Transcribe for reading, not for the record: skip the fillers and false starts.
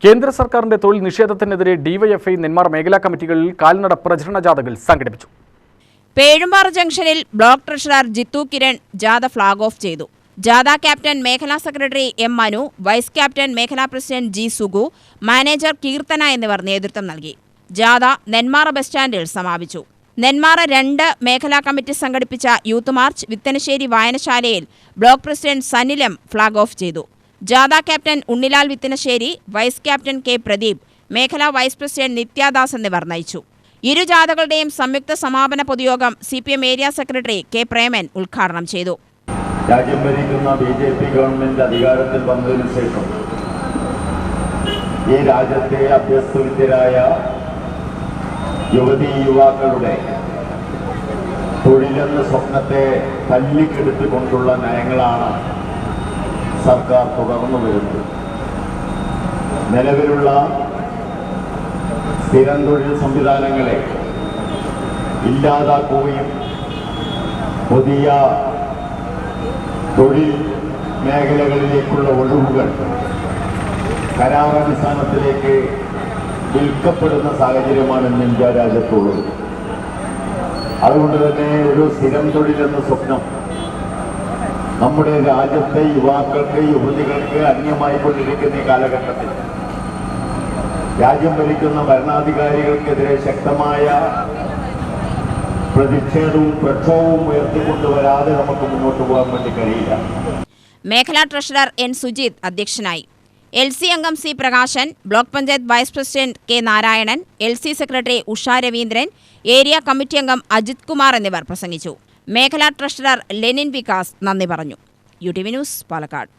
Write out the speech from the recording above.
കേന്ദ്ര സർക്കാരിന്റെ തൊഴിൽ നിഷേധത്തിനെതിരെ ഡിവൈഎഫ്ഐ നെന്മാറ മേഖലാ കമ്മിറ്റികളിൽ കാൽനട പ്രചരണ ജാഥകൾ സംഘടിപ്പിച്ചു. പേഴുമ്പാറ ജംഗ്ഷനിൽ ബ്ലോക്ക് ട്രഷറർ ജിത്തു കിരൺ ജാഥ ഫ്ളാഗ് ഓഫ് ചെയ്തു. ജാഥ ക്യാപ്റ്റൻ മേഖലാ secretary M Manu, vice captain മേഖലാ president G Sugu, manager Keerthana എന്നിവർ നേതൃത്വം നൽകി. ജാഥ നെന്മാറ ബസ് സ്റ്റാൻഡിൽ സമാപിച്ചു. നെന്മാറ 2 മേഖലാ കമ്മിറ്റി സംഘടിപ്പിച്ച യൂത്ത് മാർച്ച് വിത്തനശ്ശേരി വായനശാലയിൽ block president Sanilam flag off ചെയ്തു. ജാഥ captain Unnilal Vithanassery, vice captain K Pradeep, മേഖലാ വൈസ് പ്രസിഡന്റ് നിത്യാദാസ് എന്നിവർ നയിച്ചു. ഇരു ജാഥകളുടെയും സംയുക്ത സമാപന പൊതുയോഗം CPM area secretary K Preman ഉദ്ഘാടനം ചെയ്തു. രാജ്യം ഭരിക്കുന്ന BJP ഗവൺമെന്റ് അധികാരത്തിൽ വന്നതിനു ശേഷം ഈ രാജ്യത്തെ അഭ്യസ്തവിദ്യരായ യുവതീ യുവാക്കളുടെ തൊഴിലെന്ന സ്വപ്നത്തെ തല്ലിക്കെടുത്തുകൊണ്ടുള്ള നയങ്ങളാണ് സർക്കാർ തുടർന്നു വരുന്നത്. നിലവിലുള്ള സ്ഥിരം തൊഴിൽ സംവിധാനങ്ങളെ ഇല്ലാതാക്കുകയും പുതിയ തൊഴിൽ മേഖലകളിലേക്കുള്ള ഒഴിവുകൾ കരാറടിസ്ഥാനത്തിലേക്ക് വിൽക്കപ്പെടുന്ന സാഹചര്യമാണ് ഇന്ന് ഇന്ത്യ രാജ്യത്തുള്ളത്. അതുകൊണ്ട് തന്നെ ഒരു സ്ഥിരം തൊഴിലെന്ന സ്വപ്നം നമ്മുടെ രാജ്യത്തെ യുവാക്കൾക്ക്, യുവതികൾക്ക് അന്യമായി കൊണ്ടിരിക്കുന്ന ഈ കാലഘട്ടത്തിൽ രാജ്യം ഭരിക്കുന്ന ഭരണാധികാരികൾക്കെതിരെ ശക്തമായ പ്രതിഷേധവും പ്രക്ഷോഭവും ഉയർത്തിക്കൊണ്ടുവരാതെ നമുക്ക് മുന്നോട്ട് പോകാൻ വേണ്ടി കഴിയില്ല. മേഖലാ ട്രഷറർ N സുജിത് അധ്യക്ഷനായി. LC അംഗം C Prakashan, block panchayat vice president K Narayanan, LC secretary Usha Raveendran, area committee അംഗം അജിത് കുമാർ എന്നിവർ പ്രസംഗിച്ചു. മേഖലാ ട്രഷറർ ലെനിൻ വികാസ് നന്ദി പറഞ്ഞു. UTV news, Palakkad.